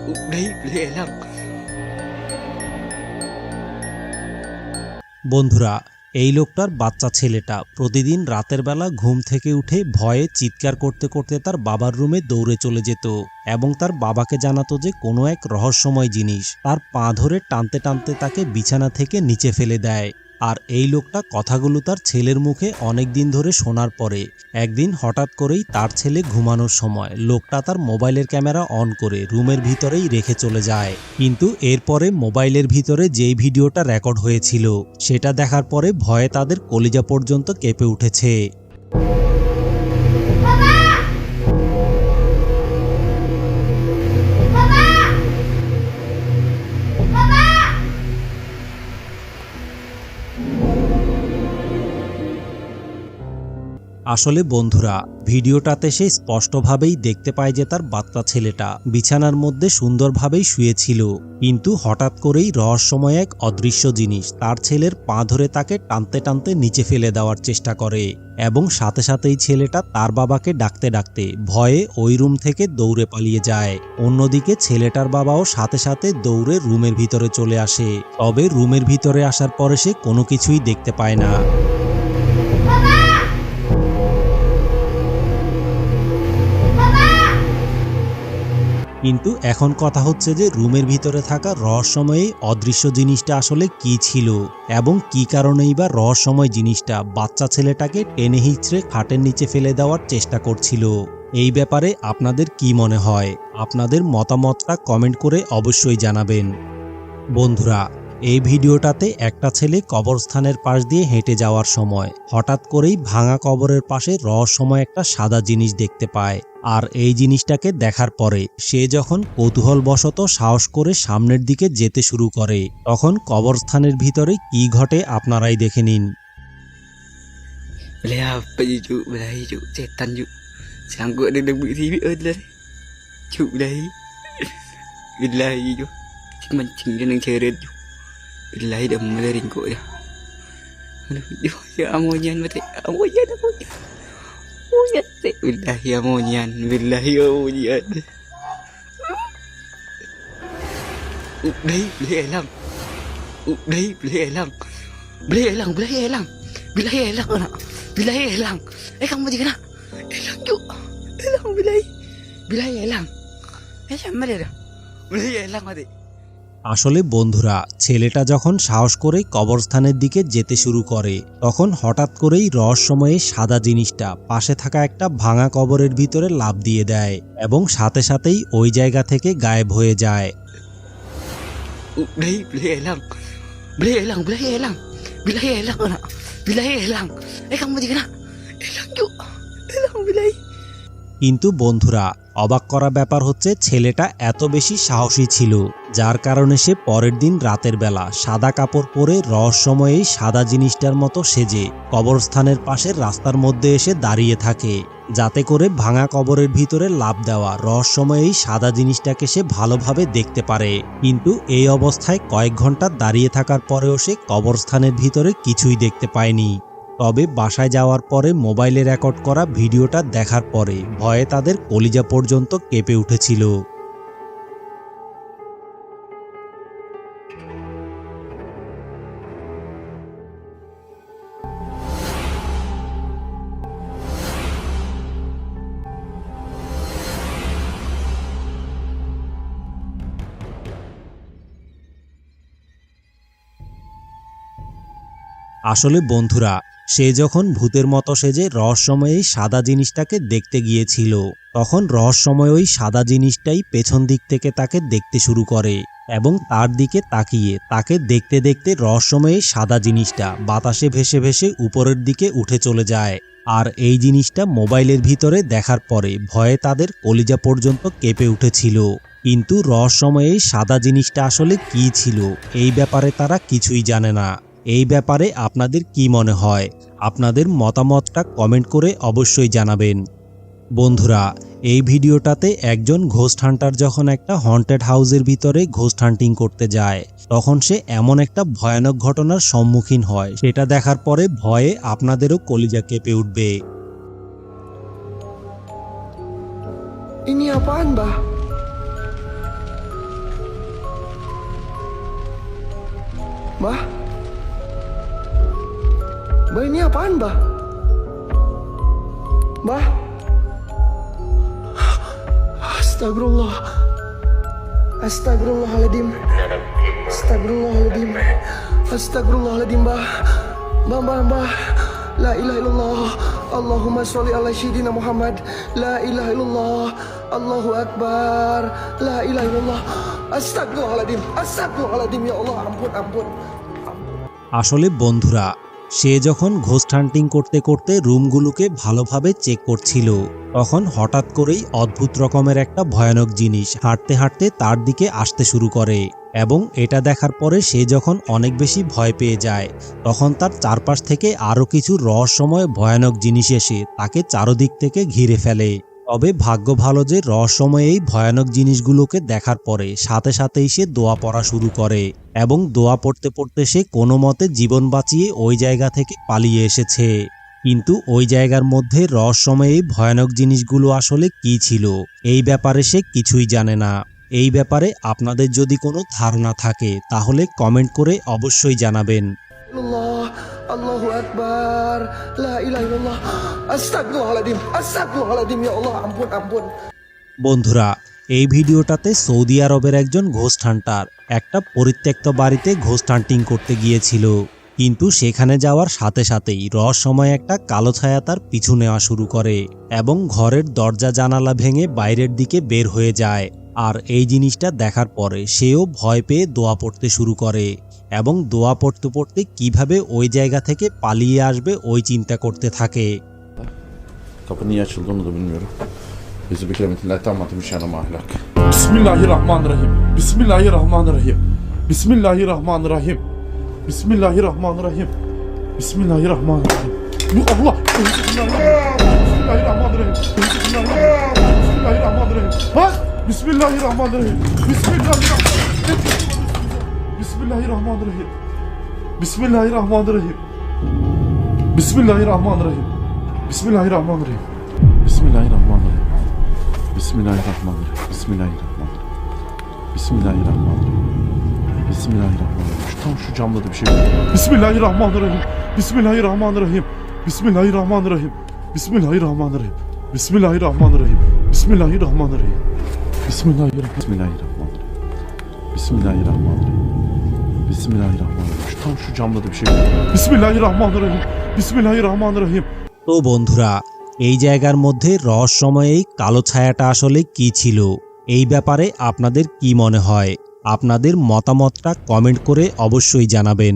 Đấy lệ lắm। বন্ধুরা, এই লোকটার বাচ্চা ছেলেটা প্রতিদিন রাতের বেলা ঘুম থেকে উঠে ভয়ে চিৎকার করতে করতে তার বাবার রুমে দৌড়ে চলে যেত এবং তার বাবাকে জানাতো যে কোনো এক রহস্যময় জিনিস তার পা ধরে টানতে টানতে তাকে বিছানা থেকে নিচে ফেলে দেয়। আর এই লোকটা কথাগুলো তার ছেলের মুখে অনেক দিন ধরে শোনার পরে একদিন হঠাৎ করেই তার ছেলে ঘুমানোর সময় লোকটা তার মোবাইলের ক্যামেরা অন করে রুমের ভিতরেই রেখে চলে যায়। কিন্তু এরপরে মোবাইলের ভিতরে যেই ভিডিওটা রেকর্ড হয়েছিল সেটা দেখার পরে ভয়ে তাদের কলিজা পর্যন্ত কেঁপে উঠেছে। আসলে বন্ধুরা, ভিডিওটাতে সে স্পষ্টভাবেই দেখতে পায় যে তার বাচ্চা ছেলেটা বিছানার মধ্যে সুন্দরভাবেই শুয়েছিল, কিন্তু হঠাৎ করেই রহস্যময় এক অদৃশ্য জিনিস তার ছেলের পা ধরে তাকে টানতে টানতে নিচে ফেলে দেওয়ার চেষ্টা করে এবং সাথে সাথেই ছেলেটা তার বাবাকে ডাকতে ডাকতে ভয়ে ওই রুম থেকে দৌড়ে পালিয়ে যায়। অন্যদিকে ছেলেটার বাবাও সাথে সাথে দৌড়ে রুমের ভিতরে চলে আসে, তবে রুমের ভিতরে আসার পরে সে কোনো কিছুই দেখতে পায় না। কিন্তু এখন কথা হচ্ছে যে রুমের ভিতরে থাকা রহস্যময় অদৃশ্য জিনিসটা আসলে কি ছিল এবং কি কারণেই বা রহস্যময় জিনিসটা বাচ্চা ছেলেটাকে টেনে হিঁচড়ে খাটের নিচে ফেলে দেওয়ার চেষ্টা করছিল। এই ব্যাপারে আপনাদের কি মনে হয়? আপনাদের মতামতটা কমেন্ট করে অবশ্যই জানাবেন। বন্ধুরা, এই ভিডিওটাতে একটা ছেলে কবরস্থানের পাশ দিয়ে হেঁটে যাওয়ার সময় হঠাৎ করেই ভাঙা কবরের পাশে রহস্যময় একটা সাদা জিনিস দেখতে পায়। আর এই জিনিসটাকে দেখার পরে সে যখন কৌতূহলবশত সাহস করে সামনের দিকে যেতে শুরু করে তখন কবরস্থানের ভিতরে কি ঘটে আপনারাই দেখে নিন। Beli apa je cuk? Beli cuk. Setan cuk. Sanggup ada debut TV ada. Cuk beli. Billahi cuk. Cik mancing dia nang ceret cuk. Billahi dah mulai ringkuk dah. Aduh, ya amonyan mati. Amonyan. Amonyan. Billahi amonyan. Billahi amonyan. Đấy beli elang. Đấy beli elang. Beli elang, beli elang. Billahi elang anak. Billahi elang. Kamu di kana? Elang cuk. Elang billahi. Billahi elang. Sama dia dah. Billahi elang mati. আসলে বন্ধুরা, ছেলেটা যখন সাহস করে কবরস্থানের দিকে যেতে শুরু করে তখন হঠাৎ করেই রহস্যময় সাদা জিনিসটা পাশে থাকা একটা ভাঙা কবরের ভিতরে লাফ দিয়ে দেয় এবং সাথে সাথেই ওই জায়গা থেকে গায়েব হয়ে যায়। Đấy billahi elang. Billahi elang, billahi elang. Billahi elang anak. Billahi elang. Kamu di kana? Elang cuk. Elang billahi. কিন্তু বন্ধুরা, অবাক করা ব্যাপার হচ্ছে ছেলেটা এত বেশি সাহসী ছিল যার কারণে সে পরের দিন রাতের বেলা সাদা কাপড় পরে রহস্যময় সাদা জিনিসটার মতো সেজে কবরস্থানের পাশের রাস্তার মধ্যে এসে দাঁড়িয়ে থাকে, যাতে করে ভাঙা কবরের ভিতরে লাফ দেওয়া রহস্যময় সাদা জিনিসটাকে সে ভালোভাবে দেখতে পারে। কিন্তু এই অবস্থায় কয়েক ঘন্টা দাঁড়িয়ে থাকার পরেও সে কবরস্থানের ভিতরে কিছুই দেখতে পায়নি। তবে বাসায় যাওয়ার পরে মোবাইলে রেকর্ড করা ভিডিওটা দেখার পরে ভয়ে তাদের কলিজা পর্যন্ত কেঁপে উঠেছিল। আসলে বন্ধুরা, সে যখন ভূতের মতো সেজে রহস্যময় সাদা জিনিসটাকে দেখতে গিয়েছিল তখন রহস্যময় ওই সাদা জিনিসটাই পেছন দিক থেকে তাকে দেখতে শুরু করে এবং তার দিকে তাকিয়ে তাকে দেখতে দেখতে রহস্যময় সাদা জিনিসটা বাতাসে ভেসে ভেসে উপরের দিকে উঠে চলে যায়। আর এই জিনিসটা মোবাইলের ভিতরে দেখার পরে ভয়ে তাদের কলিজা পর্যন্ত কেঁপে উঠেছিল। কিন্তু রহস্যময় সাদা জিনিসটা আসলে কি ছিল এই ব্যাপারে তারা কিছুই জানে না। এই ব্যাপারে আপনাদের কি মনে হয়? আপনাদের মতামতটা কমেন্ট করে অবশ্যই জানাবেন। বন্ধুরা, এই ভিডিওটাতে একজন ঘোস্ট হান্টার যখন একটা হন্টেড হাউসের ভিতরে ঘোস্ট হান্টিং করতে যায় তখন সে এমন একটা ভয়ানক ঘটনার সম্মুখীন হয়, সেটা দেখার পরে ভয়ে আপনাদেরও কলিজা কেঁপে উঠবে। Ini apaan, Bah? Bah? Bah ini apaan, Bah? Bah? Astagfirullah. Astagfirullahaladzim. Astagfirullahaladzim. Astagfirullahaladzim, Bah. Bah. La ilaha illallah. Allahumma sholli ala sayyidina Muhammad. La ilaha illallah. Allahu Akbar. La ilaha illallah. Astagfirullahaladzim. Astagfirullahaladzim. Ya Allah, ampun. আসলে বন্ধুরা, সে যখন ghost হান্টিং করতে করতে রুমগুলোকে ভালোভাবে check করছিল, তখন হঠাৎ করেই অদ্ভুত রকমের একটা ভয়ানক জিনিস হাঁটতে হাঁটতে তার দিকে আসতে শুরু করে এবং এটা দেখার পরে সে যখন অনেক বেশি ভয় পেয়ে যায়, তখন তার চারপাশ থেকে আরও কিছু রহস্যময় ভয়ানক জিনিস এসে তাকে চারদিক থেকে ঘিরে ফেলে। তবে ভাগ্য ভালো যে রহস্যময় এই ভয়ানক জিনিসগুলোকে দেখার পরে সাথে সাথেই সে দোয়া পড়া শুরু করে এবং দোয়া পড়তে পড়তে সে কোনো মতে জীবন বাঁচিয়ে ওই জায়গা থেকে পালিয়ে এসেছে। কিন্তু ওই জায়গার মধ্যে রহস্যময় এই ভয়ানক জিনিসগুলো আসলে কি ছিল, এই ব্যাপারে সে কিছুই জানে না। এই ব্যাপারে আপনাদের যদি কোনো ধারণা থাকে তাহলে কমেন্ট করে অবশ্যই জানাবেন। Allahu Akbar. La ilaha illallah. Astagfirullahaladzim. Astagfirullahaladzim. Ya Allah, ampun. বন্ধুরা, এই ভিডিওটাতে সৌদি আরবের একজন ঘোস্ট হান্টার একটা পরিত্যক্ত বাড়িতে ঘোস্ট হান্টিং করতে গিয়েছিল, কিন্তু সেখানে যাওয়ার সাথে সাথেই রহস্যময় একটা কালো ছায়া তার পিছু নেওয়া শুরু করে এবং ঘরের দরজা জানালা ভেঙে বাইরের দিকে বের হয়ে যায়। আর এই জিনিসটা দেখার পরে সেও ভয় পেয়ে দোয়া পড়তে শুরু করে এবং দোয়া পড়তে পড়তে কিভাবে ওই জায়গা থেকে পালিয়ে আসবে ওই চিন্তা করতে থাকে। Kapı niye açıldı onu da bilmiyorum. Yüzü bir kelimetinle tamamladım inşallah ahlak. Bismillahirrahmanirrahim. Bismillahirrahmanirrahim. Bismillahirrahmanirrahim. Bismillahirrahmanirrahim. Bismillahirrahmanirrahim. Bu Allah. Bismillahirrahmanirrahim. Bismillahirrahmanirrahim. Bak. Bismillahirrahmanirrahim. Bismillahirrahmanirrahim. Bismillahirrahmanirrahim. Bismillahirrahmanirrahim. Bismillahirrahmanirrahim. Bismillahirrahmanirrahim. Bismillahirrahmanirrahim. Bismillahirrahmanirrahim. Bismillahirrahmanirrahim. Şu camda da bir şey var. Bismillahirrahmanirrahim. Bismillahirrahmanirrahim. Bismillahirrahmanirrahim. Bismillahirrahmanirrahim. Bismillahirrahmanirrahim. Bismillahirrahmanirrahim. Bismillahirrahmanirrahim. Bismillahirrahmanirrahim. Bismillahirrahmanirrahim. Şu camda da bir şey var. Bismillahirrahmanirrahim. Bismillahirrahmanirrahim. তো বন্ধুরা, এই জায়গার মধ্যে রহস্যময় এই কালো ছায়াটা আসলে কি ছিল, এই ব্যাপারে আপনাদের কি মনে হয়? আপনাদের মতামতটা কমেন্ট করে অবশ্যই জানাবেন।